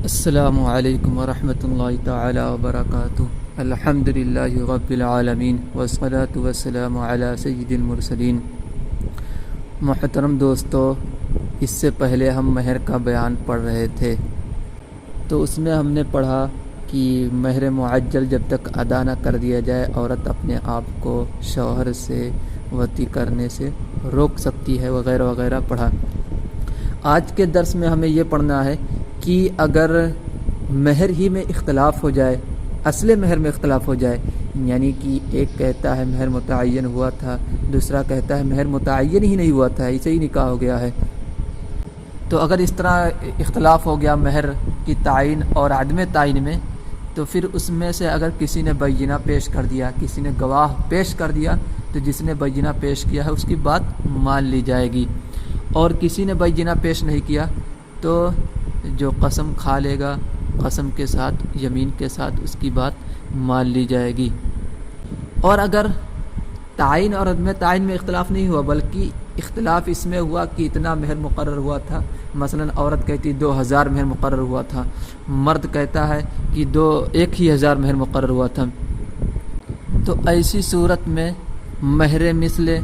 السلام علیکم ورحمۃ اللہ تعالی وبرکاتہ۔ الحمد للہ رب العالمین والصلاة والسلام علی سید المرسلین۔ محترم دوستو، اس سے پہلے ہم مہر کا بیان پڑھ رہے تھے، تو اس میں ہم نے پڑھا کہ مہر معجل جب تک ادا نہ کر دیا جائے عورت اپنے آپ کو شوہر سے وطی کرنے سے روک سکتی ہے وغیرہ وغیرہ پڑھا۔ آج کے درس میں ہمیں یہ پڑھنا ہے کہ اگر مہر ہی میں اختلاف ہو جائے، اصل مہر میں اختلاف ہو جائے، یعنی کہ ایک کہتا ہے مہر متعین ہوا تھا، دوسرا کہتا ہے مہر متعین ہی نہیں ہوا تھا، ایسے ہی نکاح ہو گیا ہے، تو اگر اس طرح اختلاف ہو گیا مہر کی تعین اور عدم تعین میں، تو پھر اس میں سے اگر کسی نے بینہ پیش کر دیا، کسی نے گواہ پیش کر دیا، تو جس نے بینہ پیش کیا ہے اس کی بات مان لی جائے گی، اور کسی نے بینہ پیش نہیں کیا تو جو قسم کھا لے گا، قسم کے ساتھ، یمین کے ساتھ اس کی بات مان لی جائے گی۔ اور اگر تعین اور عدم تعین میں اختلاف نہیں ہوا، بلکہ اختلاف اس میں ہوا کہ اتنا مہر مقرر ہوا تھا، مثلا عورت کہتی 2000 مہر مقرر ہوا تھا، مرد کہتا ہے کہ 1000 مہر مقرر ہوا تھا، تو ایسی صورت میں مہر مثل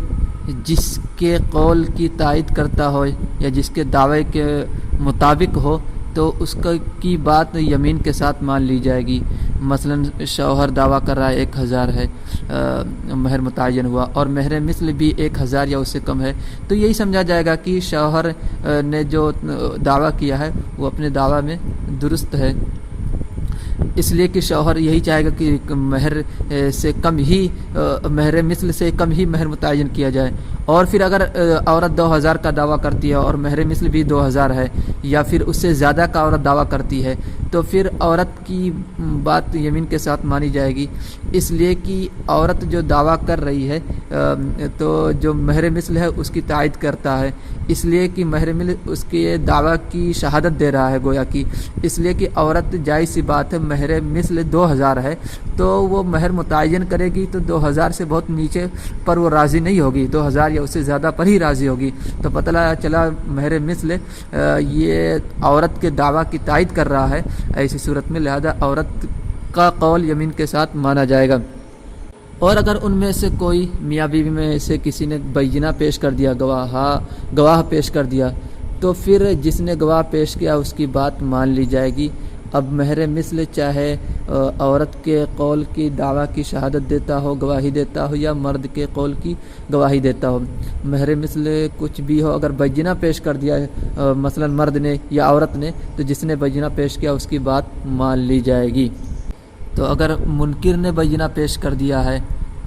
جس کے قول کی تائید کرتا ہو یا جس کے دعوے کے مطابق ہو تو اس کی بات یمین کے ساتھ مان لی جائے گی۔ مثلا شوہر دعویٰ کر رہا ہے 1000 ہے مہر متعین ہوا، اور مہر مثل بھی 1000 یا اس سے کم ہے، تو یہی سمجھا جائے گا کہ شوہر نے جو دعویٰ کیا ہے وہ اپنے دعویٰ میں درست ہے، اس لیے کہ شوہر یہی چاہے گا کہ مہر سے کم ہی، مہر مثل سے کم ہی مہر متعین کیا جائے۔ اور پھر اگر عورت 2000 کا دعویٰ کرتی ہے اور مہر مثل بھی 2000 ہے، یا پھر اس سے زیادہ کا عورت دعویٰ کرتی ہے، تو پھر عورت کی بات یمین کے ساتھ مانی جائے گی، اس لیے کہ عورت جو دعویٰ کر رہی ہے تو جو مہر مثل ہے اس کی تائید کرتا ہے، اس لیے کہ مہر مثل اس کے دعویٰ کی شہادت دے رہا ہے گویا کہ، اس لیے کہ عورت جائز سی بات ہے، مہر مثل 2000 ہے تو وہ مہر متعین کرے گی تو 2000 سے بہت نیچے پر وہ راضی نہیں ہوگی، 2000 یا اس سے زیادہ پر ہی راضی ہوگی، تو پتہ چلا مہر مثل یہ عورت کے دعویٰ کی تائید کر رہا ہے، ایسی صورت میں لہذا عورت کا قول یمین کے ساتھ مانا جائے گا۔ اور اگر ان میں سے کوئی میاں بیوی میں سے کسی نے بینہ پیش کر دیا، گواہ پیش کر دیا، تو پھر جس نے گواہ پیش کیا اس کی بات مان لی جائے گی۔ اب مہر مثل چاہے عورت کے قول کی دعویٰ کی شہادت دیتا ہو، گواہی دیتا ہو، یا مرد کے قول کی گواہی دیتا ہو، مہر مثل کچھ بھی ہو، اگر بینہ پیش کر دیا مثلا مرد نے یا عورت نے، تو جس نے بینہ پیش کیا اس کی بات مان لی جائے گی۔ تو اگر منکر نے بینہ پیش کر دیا ہے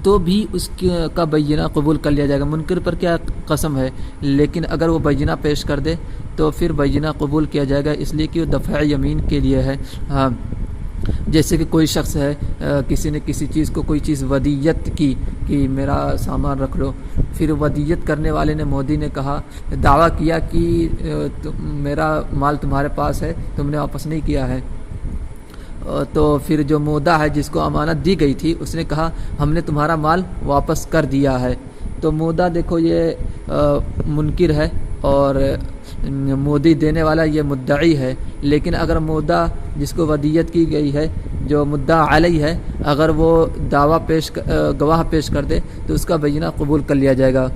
تو بھی اس کا بینہ قبول کر لیا جائے گا، منکر پر کیا قسم ہے، لیکن اگر وہ بینہ پیش کر دے تو پھر بینہ قبول کیا جائے گا، اس لیے کہ وہ دفع یمین کے لیے ہے۔ ہاں، جیسے کہ کوئی شخص ہے، کسی نے کسی چیز کو کوئی چیز ودیت کی کہ میرا سامان رکھ لو، پھر ودیت کرنے والے نے، مودی نے کہا، دعویٰ کیا کہ میرا مال تمہارے پاس ہے، تم نے واپس نہیں کیا ہے، تو پھر جو مودع ہے جس کو امانت دی گئی تھی اس نے کہا ہم نے تمہارا مال واپس کر دیا ہے، تو مودع دیکھو یہ منکر ہے اور مودی دینے والا یہ مدعی ہے، لیکن اگر مودع جس کو ودیت کی گئی ہے، جو مدعا علیہ ہے، اگر وہ گواہ پیش کر دے تو اس کا بینہ قبول کر لیا جائے گا۔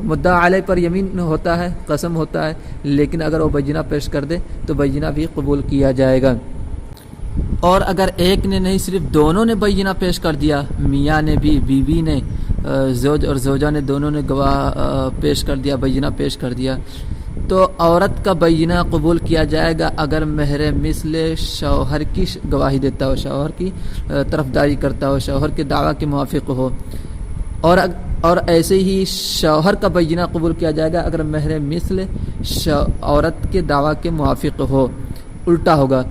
مدعا علیہ پر یمین ہوتا ہے، قسم ہوتا ہے، لیکن اگر وہ بینہ پیش کر دے تو بینہ بھی قبول کیا جائے گا۔ اور اگر ایک نے نہیں، صرف دونوں نے بینہ پیش کر دیا، میاں نے بھی، بیوی نے، زوج اور زوجہ نے، دونوں نے گواہ پیش کر دیا، بینہ پیش کر دیا، تو عورت کا بینہ قبول کیا جائے گا اگر مہر مثل شوہر کی گواہی دیتا ہو، شوہر کی طرفداری کرتا ہو، شوہر کے دعویٰ کے موافق ہو، اور ایسے ہی شوہر کا بینہ قبول کیا جائے گا اگر مہر مثل عورت کے دعویٰ کے موافق ہو، الٹا ہوگا،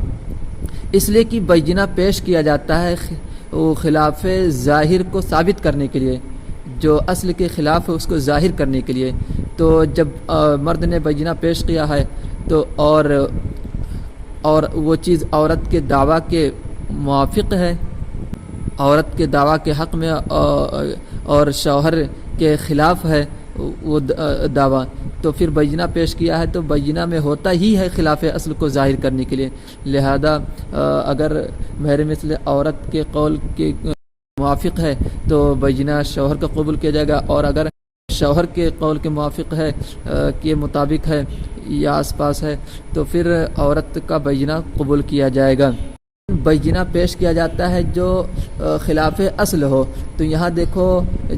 اس لیے کہ بینہ پیش کیا جاتا ہے وہ خلاف ظاہر کو ثابت کرنے کے لیے، جو اصل کے خلاف ہے اس کو ظاہر کرنے کے لیے، تو جب مرد نے بینہ پیش کیا ہے تو اور وہ چیز عورت کے دعویٰ کے موافق ہے، عورت کے دعویٰ کے حق میں اور شوہر کے خلاف ہے وہ دعویٰ، تو پھر بینہ پیش کیا ہے تو بینہ میں ہوتا ہی ہے خلاف اصل کو ظاہر کرنے کے لیے، لہذا اگر مہر مثل عورت کے قول کے موافق ہے تو بینہ شوہر کا قبول کیا جائے گا، اور اگر شوہر کے قول کے موافق ہے کے مطابق ہے یا آس پاس ہے تو پھر عورت کا بینہ قبول کیا جائے گا۔ بینہ پیش کیا جاتا ہے جو خلاف اصل ہو، تو یہاں دیکھو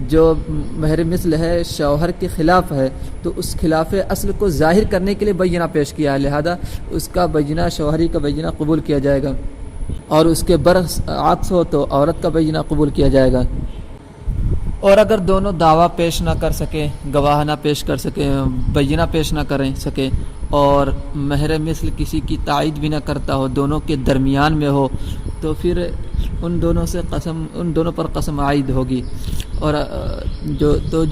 جو مہر مثل ہے شوہر کے خلاف ہے تو اس خلاف اصل کو ظاہر کرنے کے لیے بینہ پیش کیا ہے، لہذا اس کا بینہ شوہری کا بینہ قبول کیا جائے گا، اور اس کے برعکس ہو تو عورت کا بینہ قبول کیا جائے گا۔ اور اگر دونوں دعویٰ پیش نہ کر سکیں، گواہ نہ پیش کر سکیں، بینہ پیش نہ کر سکیں، اور مہر مثل کسی کی تائید بھی نہ کرتا ہو، دونوں کے درمیان میں ہو، تو پھر ان دونوں پر قسم عائد ہوگی، اور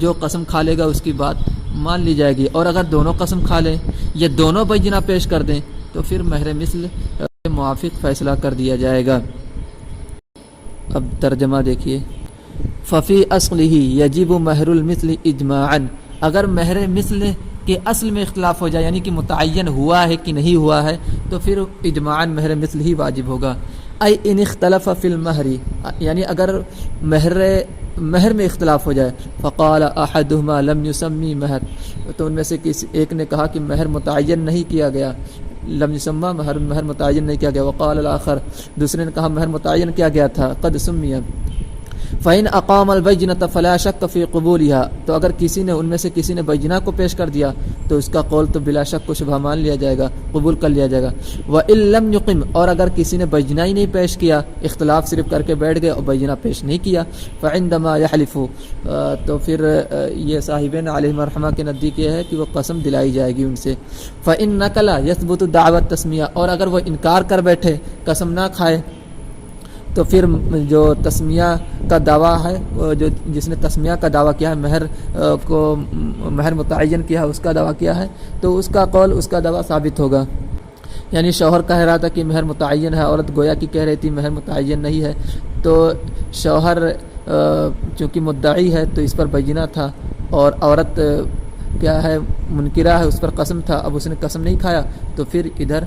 جو قسم کھا لے گا اس کی بات مان لی جائے گی، اور اگر دونوں قسم کھا لیں یا دونوں بینہ پیش کر دیں تو پھر مہر مثل کے موافق فیصلہ کر دیا جائے گا۔ اب ترجمہ دیکھیے، ففی اصلہ یجب مہر المثل اجماعا، اگر مہر مثل کہ اصل میں اختلاف ہو جائے، یعنی کہ متعین ہوا ہے کہ نہیں ہوا ہے، تو پھر اجماعاً مہر مثل ہی واجب ہوگا۔ ای ان اختلف فی المہر، یعنی اگر مہر میں اختلاف ہو جائے، فقال احدہما لم یسمی مہر، تو ان میں سے کسی ایک نے کہا کہ مہر متعین نہیں کیا گیا، لم یسمى مہر متعین نہیں کیا گیا، وقال الاخر، دوسرے نے کہا مہر متعین کیا گیا تھا، قد سمی، فَإِنْ أَقَامَ الْبَيِّنَةَ فَلَا شَكَّ فِي قُبُولِهَا، تو اگر ان میں سے کسی نے بینہ کو پیش کر دیا تو اس کا قول تو بلا شک کو شبہ مان لیا جائے گا، قبول کر لیا جائے گا۔ وَإِن لَمْ يُقِمْ، اور اگر کسی نے بینہ ہی نہیں پیش کیا، اختلاف صرف کر کے بیٹھ گئے اور بینہ پیش نہیں کیا، فَعِنْدَمَا يَحْلِفُ، تو پھر یہ صاحبین علیہ مرحمہ کے نزدیک یہ ہے کہ وہ قسم دلائی جائے گی ان سے۔ فَإِن نَقَلَ يَثْبُتُ دَعْوَى التَّسْمِيَةِ، اور اگر وہ انکار کر بیٹھے، قسم نہ کھائے، تو پھر جو تسمیہ کا دعویٰ ہے، جس نے تسمیہ کا دعویٰ کیا ہے، مہر متعین کیا ہے، اس کا دعویٰ کیا ہے، تو اس کا قول، اس کا دعویٰ ثابت ہوگا۔ یعنی شوہر کہہ رہا تھا کہ مہر متعین ہے، عورت گویا کہ کہہ رہی تھی مہر متعین نہیں ہے، تو شوہر چونکہ مدعی ہے تو اس پر بینہ تھا، اور عورت کیا ہے منکرہ ہے، اس پر قسم تھا، اب اس نے قسم نہیں کھایا، تو پھر ادھر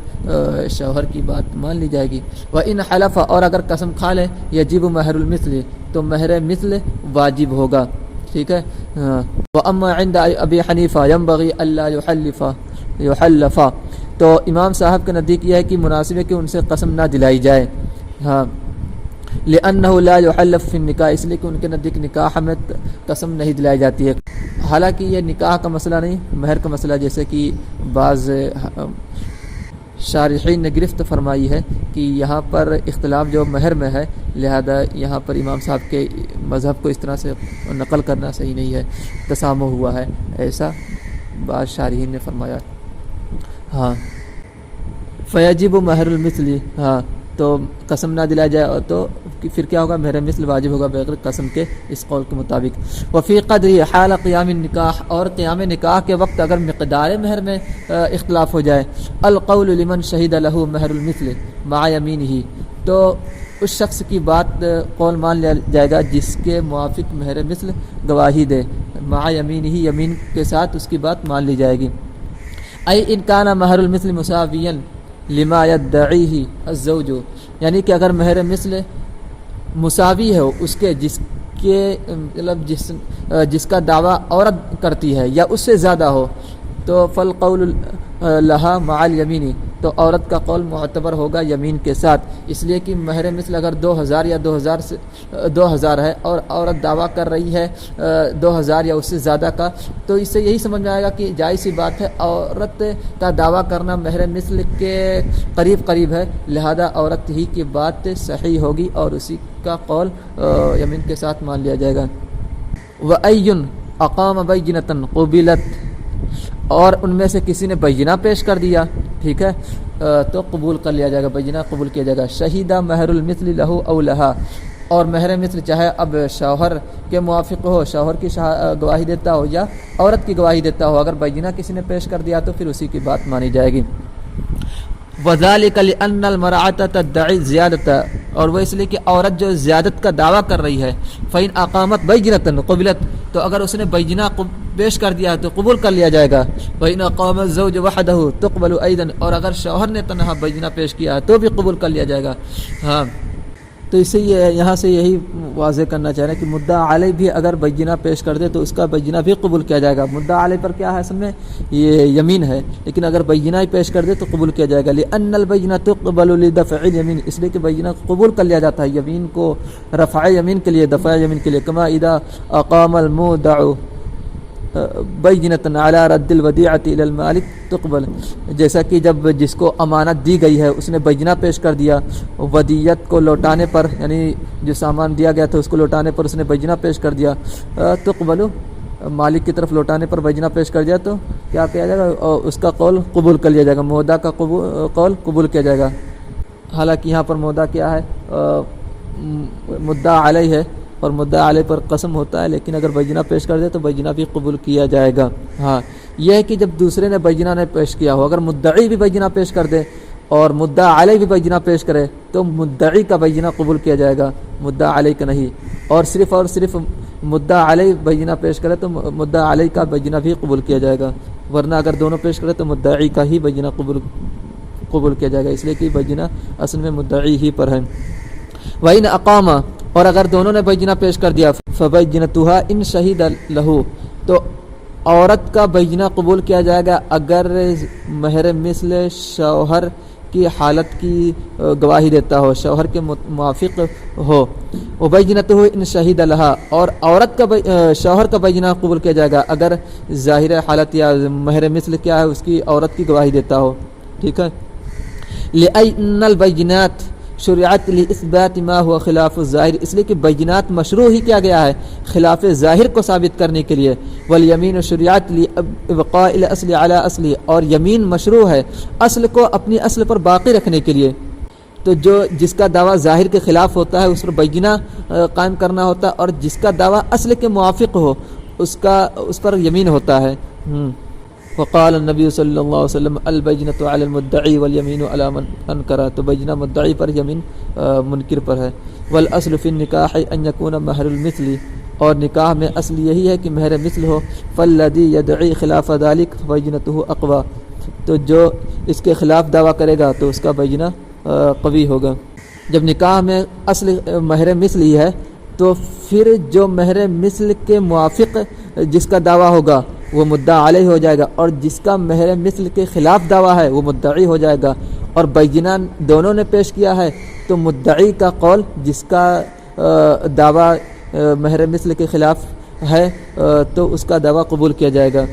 شوہر کی بات مان لی جائے گی۔ وَإِنْ حَلَفَ، اور اگر قسم کھا لے، یجب مہر المثل، تو مہر مثل واجب ہوگا، ٹھیک ہے۔ وَأَمَّا عِنْدَ أَبِي حَنِيفَةَ يَنْبَغِي أَلَّا يُحَلِّفَ، تو امام صاحب کے نزدیک یہ ہے کہ مناسب ہے کہ ان سے قسم نہ دلائی جائے، ہاں، لِأَنَّهُ لَا يُحَلَّفُ فِي النِّكَاحِ، اس لیے کہ ان کے نزدیک نکاح میں قسم نہیں دلائی جاتی ہے، حالانکہ یہ نکاح کا مسئلہ نہیں، مہر کا مسئلہ، جیسے کہ بعض شارحین نے گرفت فرمائی ہے کہ یہاں پر اختلاف جو مہر میں ہے، لہذا یہاں پر امام صاحب کے مذہب کو اس طرح سے نقل کرنا صحیح نہیں ہے، تسامح ہوا ہے، ایسا بعض شارحین نے فرمایا، ہاں۔ فیجب مہر المثل، ہاں، تو قسم نہ دلایا جائے تو پھر کیا ہوگا، مہر مثل واجب ہوگا بغیر قسم کے، اس قول کے مطابق۔ وفی قدر حال قیام النکاح، اور قیام نکاح کے وقت اگر مقدار مہر میں اختلاف ہو جائے، القول لمن شہد لہ مہر المثل مع یمینہ، تو اس شخص کی بات قول مان لیا جائے گا جس کے موافق مہر مثل گواہی دے، مع یمینہ، یمین کے ساتھ اس کی بات مان لی جائے گی۔ ای ان کان مہر المثل مساویا لما یدعیہ الزوج، یعنی کہ اگر مہر مثل مساوی ہے اس کے جس کا دعویٰ عورت کرتی ہے یا اس سے زیادہ ہو، تو فالقول لہا مع الیمین، تو عورت کا قول معتبر ہوگا یمین کے ساتھ، اس لیے کہ مہر مثل اگر 2000 یا 2000 ہے اور عورت دعویٰ کر رہی ہے 2000 یا اس سے زیادہ کا، تو اس سے یہی سمجھ میں آئے گا کہ جائز سی بات ہے، عورت کا دعویٰ کرنا مہر مثل کے قریب ہے، لہذا عورت ہی کی بات صحیح ہوگی اور اسی کا قول یمین کے ساتھ مان لیا جائے گا۔ وَأَيٌّ أَقَامَ بَيِّنَةً قُبِلَتْ، اور ان میں سے کسی نے بینہ پیش کر دیا، ٹھیک ہے، تو قبول کر لیا جائے گا، بینہ قبول کیا جائے گا۔ شہیدہ مہر المثل لہ او لہا، اور مہر مثل چاہے اب شوہر کے موافق ہو، شوہر کی گواہی دیتا ہو یا عورت کی گواہی دیتا ہو، اگر بینہ کسی نے پیش کر دیا تو پھر اسی کی بات مانی جائے گی۔ وَذَلِكَ لِأَنَّ الْمَرْأَةَ تَدَّعِي الزِّيَادَةَ اور وہ اس لیے کہ عورت جو زیادت کا دعویٰ کر رہی ہے فَإِنْ أَقَامَتْ بَيِّنَةً قُبِلَتْ، تو اگر اس نے بینہ پیش کر دیا تو قبول کر لیا جائے گا. وَإِنْ أَقَامَ الزَّوْجُ وَحْدَهُ تُقْبَلُ أَيْضًا، اور اگر شوہر نے تنہا بینہ پیش کیا تو بھی قبول کر لیا جائے گا. ہاں، تو اس سے یہاں سے یہی واضح کرنا چاہ رہے ہیں کہ مدعا علیہ بھی اگر بینہ پیش کر دے تو اس کا بینہ بھی قبول کیا جائے گا. مدعا علیہ پر کیا ہے اصل میں یہ یمین ہے، لیکن اگر بینہ ہی پیش کر دے تو قبول کیا جائے گا. لأن البینہ تقبل لدفع الیمین، اس لیے کہ بینہ قبول کر لیا جاتا ہے یمین کو رفع یمین کے لیے، دفع یمین کے لیے. کما اذا اقام المودع بینۃ علی رد الودیعۃ الی المالک تقبل، جیسا کہ جب جس کو امانت دی گئی ہے اس نے بینہ پیش کر دیا ودیت کو لوٹانے پر، یعنی جو سامان دیا گیا تھا اس کو لوٹانے پر اس نے بینہ پیش کر دیا، تقبل مالک کی طرف لوٹانے پر بینہ پیش کر دیا تو کیا کیا جائے گا، اس کا قول قبول کر لیا جائے گا، مودع کا قول قبول کیا جائے گا. حالانکہ یہاں پر مودع کیا ہے، مدعا علیہ ہے اور مدعا علیہ پر قسم ہوتا ہے، لیکن اگر بینہ پیش کر دے تو بینہ بھی قبول کیا جائے گا. ہاں، یہ ہے کہ جب دوسرے نے بینہ نے پیش کیا ہو، اگر مدعی بھی بینہ پیش کر دے اور مدعا علیہ بھی بینہ پیش کرے تو مدعی کا بینہ قبول کیا جائے گا، مدعا علیہ کا نہیں. اور صرف مدعا علیہ بینہ پیش کرے تو مدعا علیہ کا بینہ بھی قبول کیا جائے گا، ورنہ اگر دونوں پیش کرے تو مدعی کا ہی بینہ قبول کیا جائے گا، اس لیے کہ بینہ اصل میں مدعی ہی پر ہے. وَإِنْ أَقَامَ، اور اگر دونوں نے بینہ پیش کر دیا فَبَيِّنَتُهَا إِنْ شَهِدَ لَهُ، تو عورت کا بینہ قبول کیا جائے گا اگر مہر مثل شوہر کی حالت کی گواہی دیتا ہو، شوہر کے موافق ہو. وَبَيِّنَتُهُ إِنْ شَهِدَ لَهَا، اور عورت کا شوہر کا بینہ قبول کیا جائے گا اگر ظاہر حالت یا مہر مثل کیا ہے اس کی عورت کی گواہی دیتا ہو. ٹھیک ہے. لِأَنَّ الْبَيِّنَاتِ شریعت لِإِثْبَاتِ مَا هُوَ خلاف الظاہر، اس لیے کہ بینات مشروع ہی کیا گیا ہے خلاف ظاہر کو ثابت کرنے کے لیے. والیمین شریعت لِإِبْقَاءِ الْأَصْلِ عَلَى أَصْلِهِ، اور یمین مشروع ہے اصل کو اپنی اصل پر باقی رکھنے کے لیے. تو جس کا دعویٰ ظاہر کے خلاف ہوتا ہے اس پر بینہ قائم کرنا ہوتا ہے، اور جس کا دعویٰ اصل کے موافق ہو اس پر یمین ہوتا ہے. وقال النبی صلی اللہ علیہ وسلم البینۃ علی المدعی والیمین علی من انکر، تو بینہ مدعی پر یمین منکر پر ہے. والاصل فی النکاح ان یکون مہر المثل، اور نکاح میں اصل یہی ہے کہ مہر مثل ہو. فالذی یدعی خلاف ذلک بینتہ اقوی، تو جو اس کے خلاف دعویٰ کرے گا تو اس کا بینہ قوی ہوگا. جب نکاح میں اصل مہر مثل ہی ہے تو پھر جو مہر مثل کے موافق جس کا دعویٰ ہوگا وہ مدعا علیہ ہو جائے گا، اور جس کا مہر مثل کے خلاف دعویٰ ہے وہ مدعی ہو جائے گا. اور بینہ دونوں نے پیش کیا ہے تو مدعی کا قول جس کا دعویٰ مہر مثل کے خلاف ہے تو اس کا دعویٰ قبول کیا جائے گا.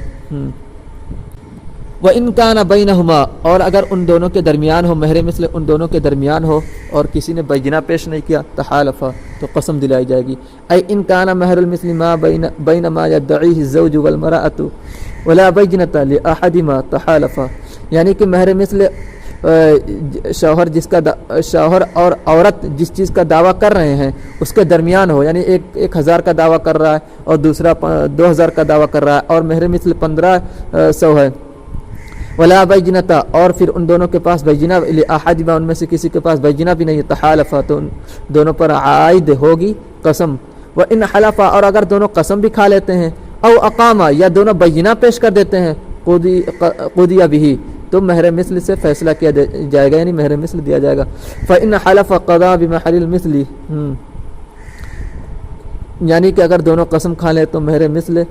وَإِنْ كَانَ بَيْنَهُمَا، اور اگر ان دونوں کے درمیان ہو، مہر مثل ان دونوں کے درمیان ہو اور کسی نے بینہ پیش نہیں کیا، تحالفا، تو قسم دلائی جائے گی. اے ان کان مہر المثل ما بین ما یدعیہ الزوج والمرأة ولا بینۃ لأحدہما تحالفا، یعنی کہ مہر مثل شوہر اور عورت جس چیز کا دعویٰ کر رہے ہیں اس کے درمیان ہو، یعنی ایک 1000 کا دعویٰ کر رہا ہے اور دوسرا 2000 کا دعویٰ کر رہا ہے اور مہر مثل 1500 ہے. ولا بینۃ، اور پھر ان دونوں کے پاس بینہ لأحدہما، ان میں سے کسی کے پاس بینہ بھی نہیں، تحالفا، تو ان دونوں پر عائد ہوگی قسم. وَإِنْ حَلَفَا، اور اگر دونوں قسم بھی کھا لیتے ہیں، او اقاما، یا دونوں بینہ پیش کر دیتے ہیں، قُضِیَ بِهِ، تو مہر مثل سے فیصلہ کیا جائے گا، یعنی مہر مثل دیا جائے گا. فَإِنْ حَلَفَ قَضَى بِمَحْلِ الْمِثْلِ، یعنی کہ اگر دونوں قسم کھا لیں تو مہر مثل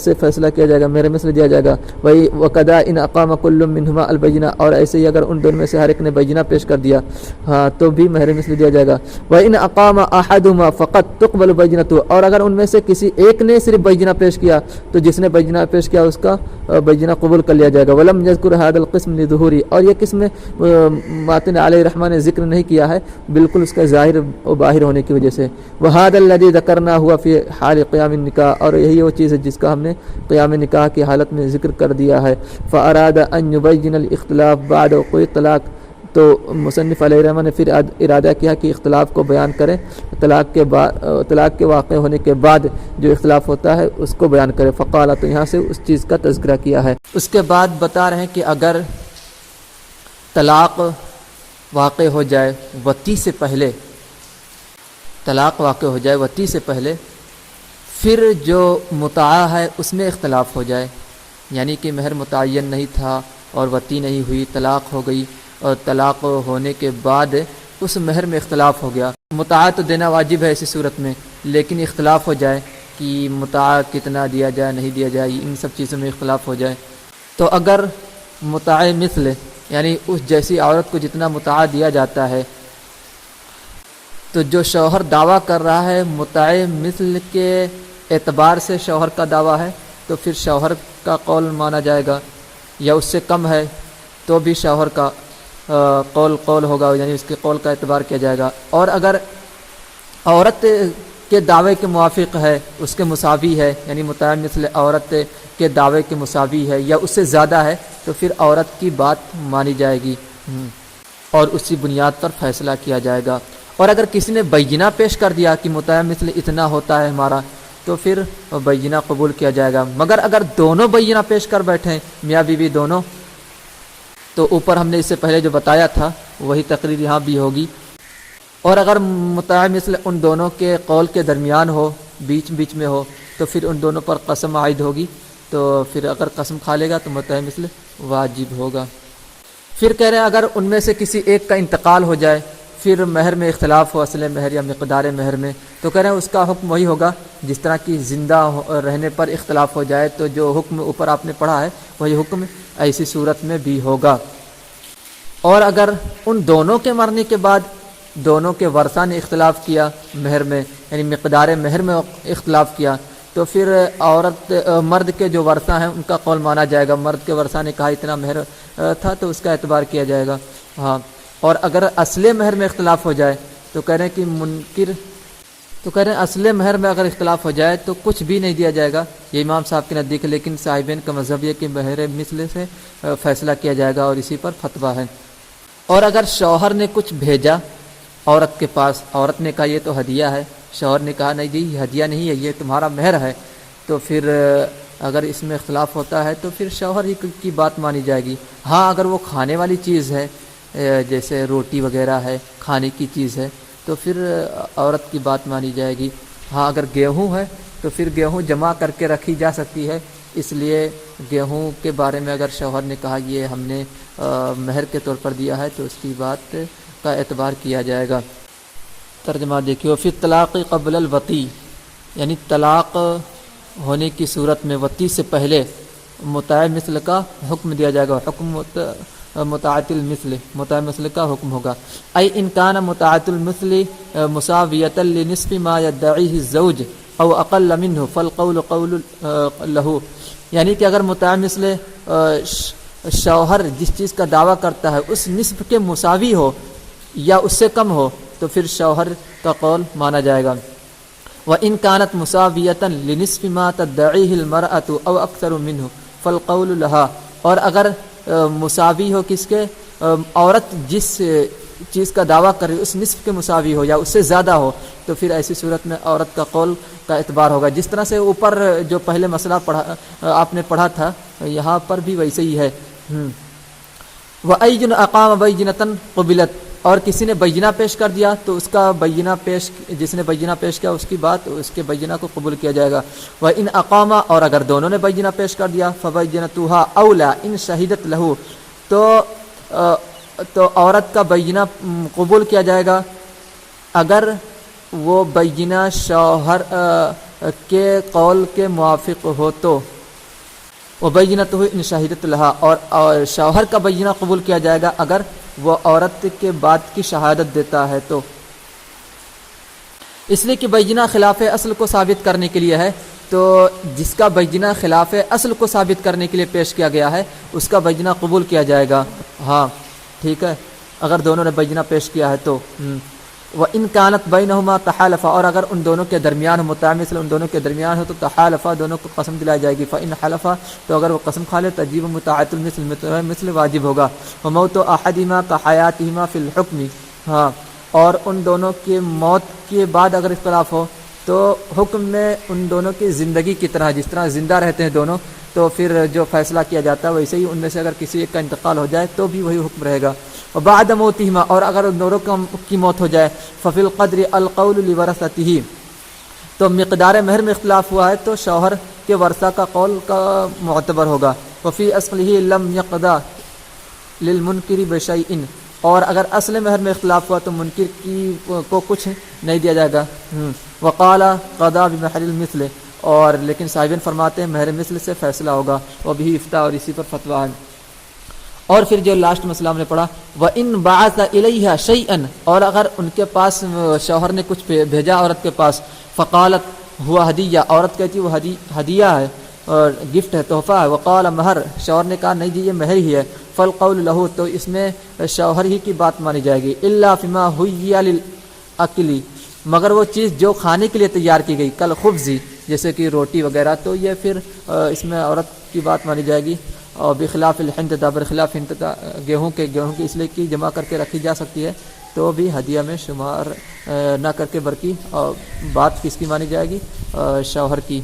سے فیصلہ کیا جائے گا، مہر مثل دیا جائے گا. وہی وقدا ان اقام کل منہما البینہ، اور ایسے ہی اگر ان دونوں میں سے ہر ایک نے بینہ پیش کر دیا ہاں تو بھی مہر مثل دیا جائے گا. وَإِنْ أَقَامَ أَحَدُهُمَا فَقَدْ تُقْبَلُ بَيِّنَتُهُ، اور اگر ان میں سے کسی ایک نے صرف بینہ پیش کیا تو جس نے بینہ پیش کیا اس کا بینہ قبول کر لیا جائے گا. وَلَمْ يَذْكُرْ هَذَا الْقِسْمُ لِظُهُورِهِ، اور یہ قسم ماتن علیہ الرحمٰن نے ذکر نہیں کیا ہے بالکل اس کا ظاہر و باہر ہونے کی وجہ سے. وَهَذَا الَّذِي ذَكَرْنَاهُ هُوَ فِي حال قیام النکاح، اور یہی وہ چیز ہے جس کا ہم نے قیام نکاح کی حالت میں ذکر کر دیا ہے. فاراد ان یبین الاختلاف بعد وقوع طلاق، تو مصنف علیہ الرحمٰن نے پھر ارادہ کیا کہ اختلاف کو بیان کریں، طلاق کے واقع ہونے کے بعد جو اختلاف ہوتا ہے اس کو بیان کرے. فقال، تو یہاں سے اس چیز کا تذکرہ کیا ہے. اس کے بعد بتا رہے ہیں کہ اگر طلاق واقع ہو جائے وطی سے پہلے طلاق واقع ہو جائے وطی سے پہلے، پھر جو متاع ہے اس میں اختلاف ہو جائے، یعنی کہ مہر متعین نہیں تھا اور وطی نہیں ہوئی، طلاق ہو گئی، اور طلاق ہونے کے بعد اس مہر میں اختلاف ہو گیا، متاع تو دینا واجب ہے اسی صورت میں، لیکن اختلاف ہو جائے کہ متاع کتنا دیا جائے نہیں دیا جائے، ان سب چیزوں میں اختلاف ہو جائے، تو اگر متاع مثل یعنی اس جیسی عورت کو جتنا متاع دیا جاتا ہے، تو جو شوہر دعویٰ کر رہا ہے متاع مثل کے اعتبار سے شوہر کا دعویٰ ہے، تو پھر شوہر کا قول مانا جائے گا، یا اس سے کم ہے تو بھی شوہر کا قول ہوگا، یعنی اس کے قول کا اعتبار کیا جائے گا، اور اگر عورت کے دعوے کے موافق ہے، اس کے مساوی ہے، یعنی متاع مثل عورت کے دعوے کے مساوی ہے یا اس سے زیادہ ہے، تو پھر عورت کی بات مانی جائے گی اور اسی بنیاد پر فیصلہ کیا جائے گا۔ اور اگر کسی نے بینہ پیش کر دیا کہ متاع مثل اتنا ہوتا ہے ہمارا، تو پھر بینہ قبول کیا جائے گا، مگر اگر دونوں بینہ پیش کر بیٹھیں، میاں بیوی دونوں، تو اوپر ہم نے اس سے پہلے جو بتایا تھا وہی تقریر یہاں بھی ہوگی، اور اگر متاع مثل ان دونوں کے قول کے درمیان ہو، بیچ میں ہو، تو پھر ان دونوں پر قسم عائد ہوگی، تو پھر اگر قسم کھا لے گا تو متاع مثل واجب ہوگا۔ پھر کہہ رہے ہیں اگر ان میں سے کسی ایک کا انتقال ہو جائے، پھر مہر میں اختلاف ہو، اصل مہر یا مقدار مہر میں، تو کہہ رہے ہیں اس کا حکم وہی ہوگا جس طرح کی زندہ رہنے پر اختلاف ہو جائے، تو جو حکم اوپر آپ نے پڑھا ہے وہی حکم ایسی صورت میں بھی ہوگا۔ اور اگر ان دونوں کے مرنے کے بعد دونوں کے ورثہ نے اختلاف کیا مہر میں، یعنی مقدار مہر میں اختلاف کیا، تو پھر مرد کے جو ورثہ ہیں ان کا قول مانا جائے گا، مرد کے ورثہ نے کہا اتنا مہر تھا تو اس کا اعتبار کیا جائے گا۔ ہاں، اور اگر اصل مہر میں اختلاف ہو جائے تو کہہ رہے ہیں کہ منکر، تو کہہ رہے ہیں اصل مہر میں اگر اختلاف ہو جائے تو کچھ بھی نہیں دیا جائے گا، یہ امام صاحب کے نزدیک، لیکن صاحبین کا مذہب یہ کہ مہر مثل سے فیصلہ کیا جائے گا اور اسی پر فتویٰ ہے۔ اور اگر شوہر نے کچھ بھیجا عورت کے پاس، عورت نے کہا یہ تو ہدیہ ہے، شوہر نے کہا نہیں جی یہ ہدیہ نہیں ہے، یہ تمہارا مہر ہے، تو پھر اگر اس میں اختلاف ہوتا ہے تو پھر شوہر ہی کی بات مانی جائے گی۔ ہاں، اگر وہ کھانے والی چیز ہے، جیسے روٹی وغیرہ ہے، کھانے کی چیز ہے، تو پھر عورت کی بات مانی جائے گی۔ ہاں، اگر گیہوں ہے تو پھر گیہوں جمع کر کے رکھی جا سکتی ہے، اس لیے گیہوں کے بارے میں اگر شوہر نے کہا یہ ہم نے مہر کے طور پر دیا ہے تو اس کی بات کا اعتبار کیا جائے گا۔ ترجمہ دیکھیے، فی الطلاق قبل الوطی، یعنی طلاق ہونے کی صورت میں وطی سے پہلے متاع مثل کا حکم دیا جائے گا، حکم متاعۃ المثل، متاع مثل کا حکم ہوگا۔ ای ان کان متاعۃ المثل مساویۃ لنصف ما یدعیہ الزوج او اقل منہ فالقول قول لہ، یعنی کہ اگر متاع مثل شوہر جس چیز کا دعویٰ کرتا ہے اس نصف کے مساوی ہو یا اس سے کم ہو تو پھر شوہر کا قول مانا جائے گا۔ وَإِن كَانَتْ مُسَاوِيَةً لِنِصْفِ مَا تَدَّعِيهِ الْمَرْأَةُ أَوْ أَكْثَرُ مِنْهُ فَالْقَوْلُ لَهَا، اور اگر مساوی ہو کس کے، عورت جس چیز کا دعویٰ کر رہی اس نصف کے مساوی ہو یا اس سے زیادہ ہو، تو پھر ایسی صورت میں عورت کا قول کا اعتبار ہوگا، جس طرح سے اوپر جو پہلے مسئلہ آپ نے پڑھا تھا یہاں پر بھی ویسے ہی ہے۔ وَأَيٌّ أَقَامَ بَيِّنَةً قُبِلَتْ، اور کسی نے بینہ پیش کر دیا تو اس کا بینہ پیش، جس نے بینہ پیش کیا اس کی بات، اس کے بینہ کو قبول کیا جائے گا۔ وَإِنْ أَقَامَ، اور اگر دونوں نے بینہ پیش کر دیا، فَبَيِّنَتُهَا أَوْلَى إِنْ شَهِدَتْ لَهُ، تو عورت کا بینہ قبول کیا جائے گا اگر وہ بینہ شوہر کے قول کے موافق ہو تو، وَبَيِّنَتُهُ إِنْ شَهِدَتْ لَهَا، اور شوہر کا بینہ قبول کیا جائے گا اگر وہ عورت کے بات کی شہادت دیتا ہے تو، اس لیے کہ بینہ خلاف اصل کو ثابت کرنے کے لیے ہے، تو جس کا بینہ خلاف اصل کو ثابت کرنے کے لیے پیش کیا گیا ہے اس کا بینہ قبول کیا جائے گا۔ ہاں ٹھیک ہے، اگر دونوں نے بینہ پیش کیا ہے تو۔ وَإِنْ كَانَتْ بَيْنَهُمَا تَحَالَفَا، اور اگر ان دونوں کے درمیان متاع مثل ان دونوں کے درمیان ہو تو تحالفا، دونوں کو قسم دلائی جائے گی۔ فَإِنْ حَلَفَا، تو اگر وہ قسم کھا لے تجیب متاعۃ المثل، مثل واجب ہوگا۔ وَمَوْتُ أَحَدِهِمَا كَحَيَاتِهِمَا فِي الْحُكْمِ، ہاں، اور ان دونوں کے موت کے بعد اگر اختلاف ہو تو حکم میں ان دونوں کی زندگی کی طرح، جس طرح زندہ رہتے ہیں دونوں، تو پھر جو فیصلہ کیا جاتا ہے ویسے ہی ان میں سے اگر کسی ایک کا انتقال ہو جائے تو بھی وہی حکم رہے گا۔ وبعد موتہما اور اگر ان دونوں کی موت ہو جائے ففی القدر القول لورثتہ تو مقدار مہر میں اختلاف ہوا ہے تو شوہر کے ورثہ کا قول کا معتبر ہوگا. وفی اصلہ لم یقضى للمنکر بشیء اور اگر اصل مہر میں اختلاف ہوا تو منکر کو کچھ نہیں دیا جائے گا. وقال قضى بمہر المثل اور لیکن صاحبین فرماتے ہیں مہر مثل سے فیصلہ ہوگا. وبہ افتاء اور اسی پر فتویٰ ہے. اور پھر جو لاسٹ مسئلہ ہم نے پڑھا وَإِن بَعَثَ إِلَيْهَا شَيْئًا اور اگر ان کے پاس شوہر نے کچھ بھیجا عورت کے پاس فقالت ہوا ہدیہ عورت کہتی وہ ہدیہ ہے اور گفٹ ہے تحفہ ہے. وقال مہر شوہر نے کہا نہیں جی یہ مہر ہی ہے. فالقول له تو اس میں شوہر ہی کی بات مانی جائے گی. الا فيما هي للأكل مگر وہ چیز جو کھانے کے لیے تیار کی گئی کل خبزی جیسے کہ روٹی وغیرہ تو یہ پھر اس میں عورت کی بات مانی جائے گی. اور بخلاف الحنطہ برخلاف حنطہ گیہوں کے اس لیے کی جمع کر کے رکھی جا سکتی ہے تو بھی ہدیہ میں شمار نہ کر کے برکی اور بات کس کی مانی جائے گی شوہر کی.